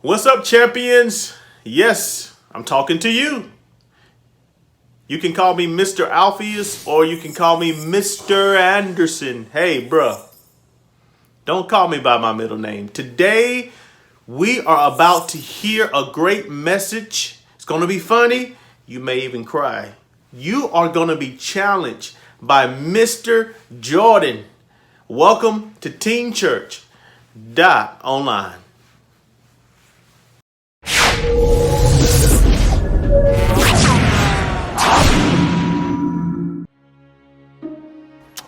What's up, champions? Yes, I'm talking to you. You can call me Mr. Alphaeus or you can call me Mr. Anderson. Hey, bruh, don't call me by my middle name. Today, we are about to hear a great message. It's going to be funny. You may even cry. You are going to be challenged by Mr. Jordan. Welcome to teenchurch.online.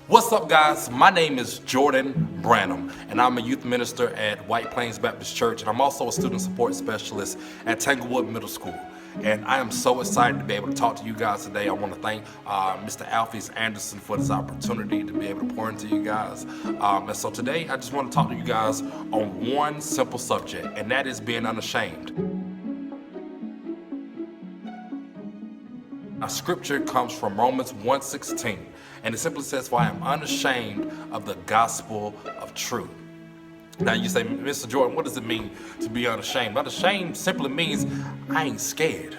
What's up, guys? My name is Jordan Branham, and I'm a youth minister at White Plains Baptist Church, and I'm also a student support specialist at Tanglewood Middle School. And I am so excited to be able to talk to you guys today. I want to thank Mr. Alphaeus Anderson for this opportunity to be able to pour into you guys. And so today, I just want to talk to you guys on one simple subject, and that is being unashamed. Our scripture comes from Romans 1:16, and it simply says, "For I am unashamed of the gospel of truth." Now you say, Mr. Jordan, what does it mean to be unashamed? Unashamed simply means I ain't scared.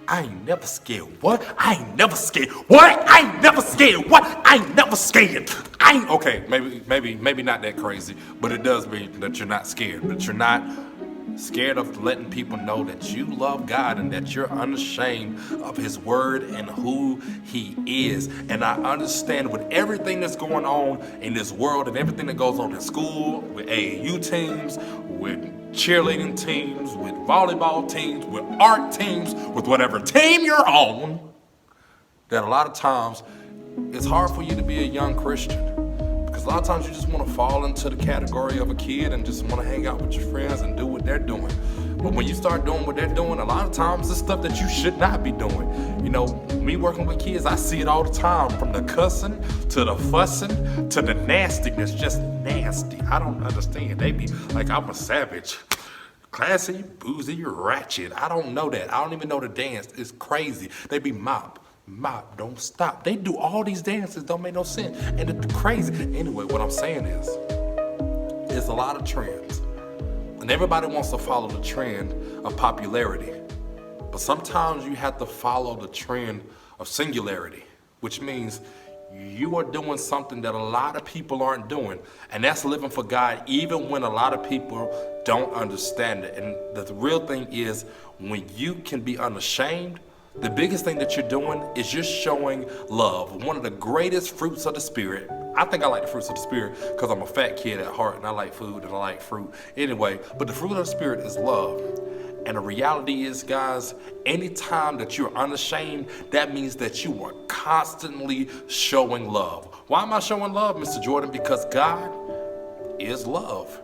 I ain't never scared. What? I ain't never scared. What? I ain't never scared. What? I ain't never scared. Okay, maybe not that crazy, but it does mean that you're not scared, that you're not scared of letting people know that you love God and that you're unashamed of His word and who He is. And I understand with everything that's going on in this world and everything that goes on in school, with AAU teams, with cheerleading teams, with volleyball teams, with art teams, with whatever team you're on, that a lot of times it's hard for you to be a young Christian. Because a lot of times you just want to fall into the category of a kid and just want to hang out with your friends and do what they're doing. But when you start doing what they're doing, a lot of times it's stuff that you should not be doing. You know, me working with kids, I see it all the time, from the cussing to the fussing to the nastiness, just nasty. I don't understand. They be like, I'm a savage. Classy, boozy, ratchet. I don't know that. I don't even know the dance. It's crazy. They be mop, don't stop. They do all these dances, don't make no sense. And it's crazy. Anyway, what I'm saying is, there's a lot of trends. And everybody wants to follow the trend of popularity. But sometimes you have to follow the trend of singularity, which means you are doing something that a lot of people aren't doing. And that's living for God, even when a lot of people don't understand it. And the real thing is, when you can be unashamed, the biggest thing that you're doing is you're showing love. One of the greatest fruits of the Spirit. I think I like the fruits of the Spirit because I'm a fat kid at heart and I like food and I like fruit. Anyway, but the fruit of the Spirit is love. And the reality is, guys, anytime that you're unashamed, that means that you are constantly showing love. Why am I showing love, Mr. Jordan? Because God is love.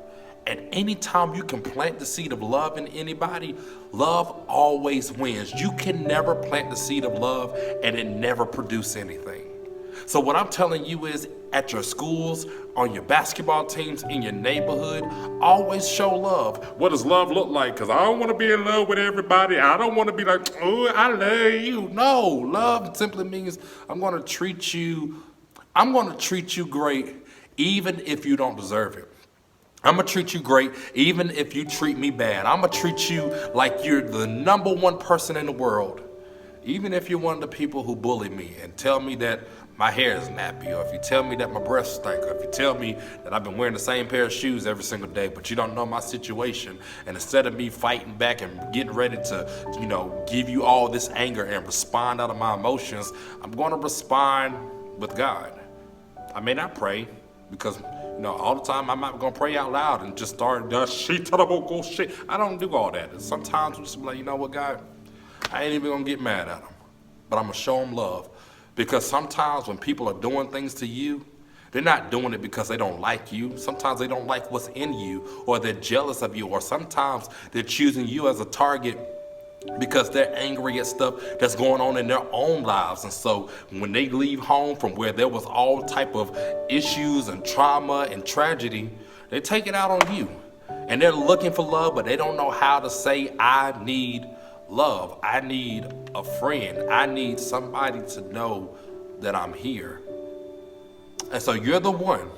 And anytime you can plant the seed of love in anybody, love always wins. You can never plant the seed of love and it never produce anything. So what I'm telling you is, at your schools, on your basketball teams, in your neighborhood, always show love. What does love look like? Because I don't want to be in love with everybody. I don't want to be like, oh, I love you. No, love simply means I'm going to treat you great even if you don't deserve it. I'm going to treat you great even if you treat me bad. I'm going to treat you like you're the number one person in the world. Even if you're one of the people who bully me and tell me that my hair is nappy, or if you tell me that my breath stink, or if you tell me that I've been wearing the same pair of shoes every single day, but you don't know my situation. And instead of me fighting back and getting ready to, give you all this anger and respond out of my emotions, I'm going to respond with God. I may not pray because all the time I'm not going to pray out loud and just start shit. I don't do all that. And sometimes I'm just like, you know what, God? I ain't even going to get mad at them. But I'm going to show them love. Because sometimes when people are doing things to you, they're not doing it because they don't like you. Sometimes they don't like what's in you, or they're jealous of you, or sometimes they're choosing you as a target because they're angry at stuff that's going on in their own lives. And so when they leave home from where there was all type of issues and trauma and tragedy, they take it out on you. And they're looking for love, but they don't know how to say, I need love. I need a friend. I need somebody to know that I'm here. And so you're the one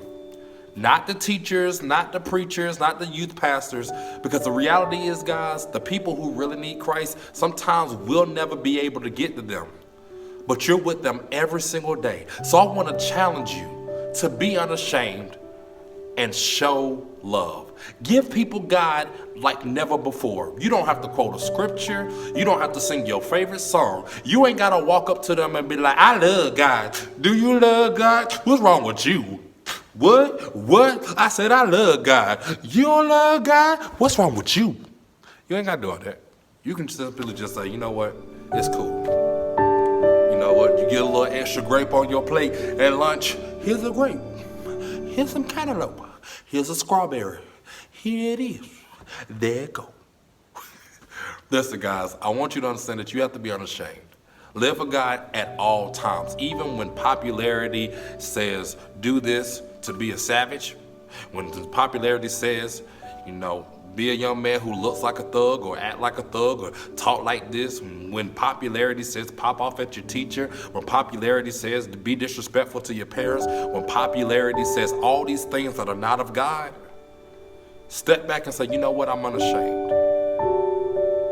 Not the teachers, not the preachers, not the youth pastors. Because the reality is, guys, the people who really need Christ, sometimes we'll never be able to get to them. But you're with them every single day. So I want to challenge you to be unashamed and show love. Give people God like never before. You don't have to quote a scripture. You don't have to sing your favorite song. You ain't got to walk up to them and be like, I love God. Do you love God? What's wrong with you? What? I said I love God. You don't love God? What's wrong with you? You ain't got to do all that. You can simply just say, you know what? It's cool. You know what? You get a little extra grape on your plate at lunch. Here's a grape. Here's some cantaloupe. Here's a strawberry. Here it is. There it go. Listen, guys, I want you to understand that you have to be unashamed. Live for God at all times, even when popularity says do this to be a savage, when the popularity says, be a young man who looks like a thug or act like a thug or talk like this, when popularity says pop off at your teacher, when popularity says to be disrespectful to your parents, when popularity says all these things that are not of God, step back and say, you know what, I'm unashamed.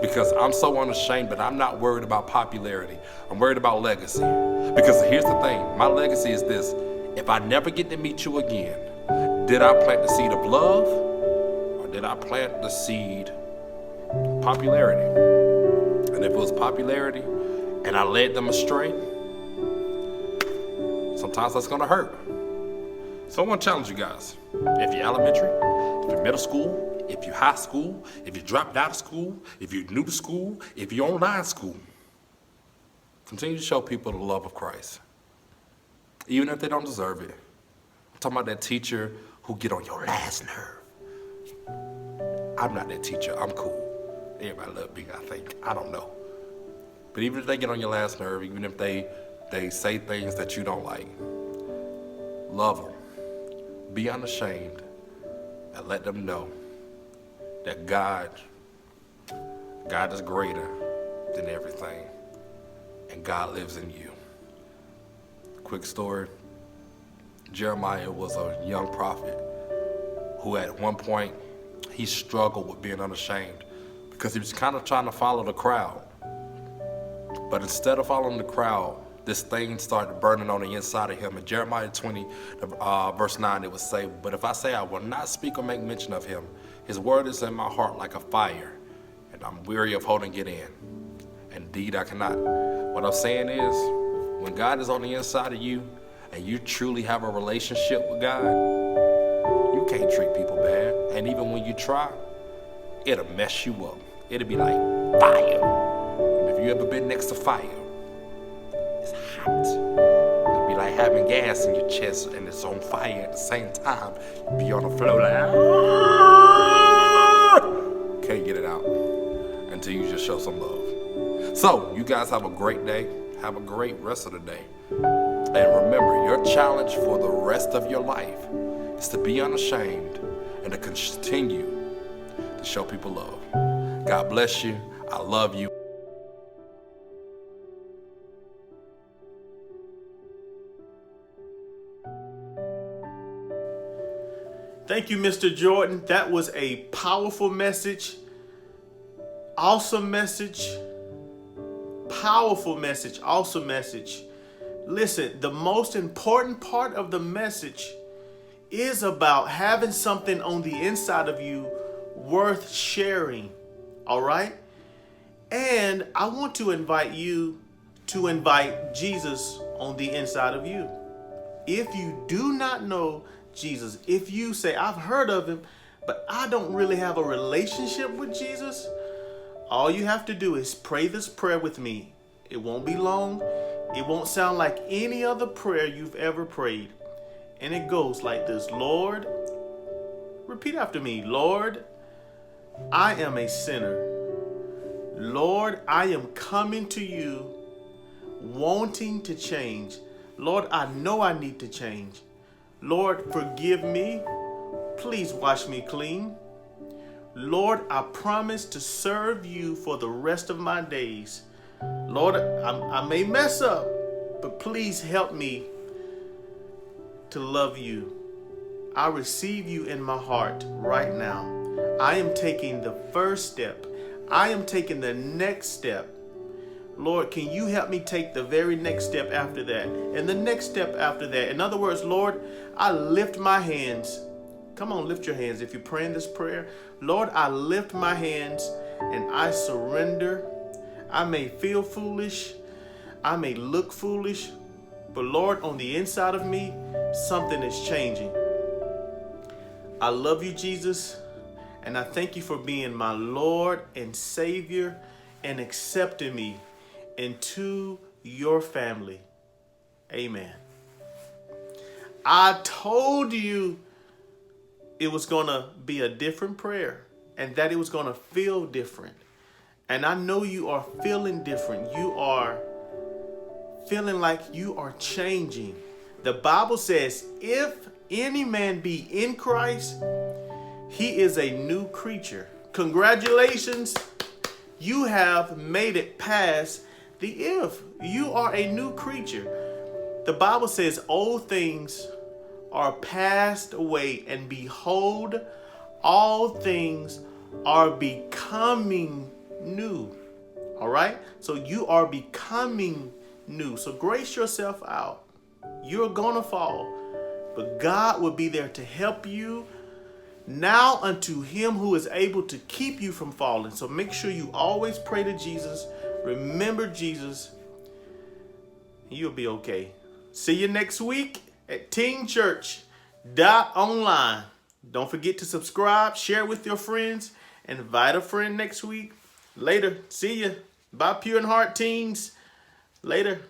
Because I'm so unashamed, but I'm not worried about popularity. I'm worried about legacy. Because here's the thing, my legacy is this: if I never get to meet you again, did I plant the seed of love? Did I plant the seed of popularity? And if it was popularity and I led them astray, sometimes that's gonna hurt. So I wanna challenge you guys. If you're elementary, if you're middle school, if you're high school, if you dropped out of school, if you're new to school, if you're online school, continue to show people the love of Christ. Even if they don't deserve it. I'm talking about that teacher who get on your last nerve. I'm not that teacher. I'm cool. Everybody love me, I think. I don't know. But even if they get on your last nerve, even if they say things that you don't like, love them. Be unashamed and let them know that God is greater than everything, and God lives in you. Quick story. Jeremiah was a young prophet who at one point he struggled with being unashamed because he was kind of trying to follow the crowd. But instead of following the crowd, this thing started burning on the inside of him. In Jeremiah 20, verse 9, it would say, but if I say I will not speak or make mention of him, his word is in my heart like a fire, and I'm weary of holding it in. Indeed, I cannot. What I'm saying is, when God is on the inside of you, and you truly have a relationship with God, you can't treat people bad. And even when you try, it'll mess you up. It'll be like fire. And if you ever been next to fire, it's hot. It'll be like having gas in your chest and it's on fire at the same time. You'll be on the floor like, can't get it out until you just show some love. So, you guys have a great day. Have a great rest of the day. And remember, your challenge for the rest of your life is to be unashamed and to continue to show people love. God bless you. I love you. Thank you, Mr. Jordan. That was a powerful message. Awesome message. Powerful message. Awesome message. Listen, the most important part of the message is about having something on the inside of you worth sharing. All right? And I want to invite you to invite Jesus on the inside of you. If you do not know Jesus, if you say, I've heard of him, but I don't really have a relationship with Jesus, all you have to do is pray this prayer with me. It won't be long. It won't sound like any other prayer you've ever prayed. And it goes like this. Lord, repeat after me. Lord, I am a sinner. Lord, I am coming to you wanting to change. Lord, I know I need to change. Lord, forgive me. Please wash me clean. Lord, I promise to serve you for the rest of my days. Lord, I may mess up, but please help me to love you. I receive you in my heart right now. I am taking the first step. I am taking the next step. Lord, can you help me take the very next step after that? And the next step after that. In other words, Lord, I lift my hands. Come on, lift your hands if you're praying this prayer. Lord, I lift my hands and I surrender. I may feel foolish. I may look foolish. But Lord, on the inside of me, something is changing. I love you, Jesus. And I thank you for being my Lord and Savior and accepting me into your family. Amen. I told you it was going to be a different prayer and that it was going to feel different. And I know you are feeling different. You are feeling like you are changing. The Bible says, if any man be in Christ, he is a new creature. Congratulations. You have made it past the if. You are a new creature. The Bible says old things are passed away, and behold, all things are becoming new. All right? So you are becoming new. So grace yourself out. You're going to fall, but God will be there to help you. Now unto him who is able to keep you from falling. So make sure you always pray to Jesus. Remember Jesus. You'll be okay. See you next week at teenchurch.online. Don't forget to subscribe, share with your friends, invite a friend next week. Later. See ya. Bye, pure in heart teens. Later.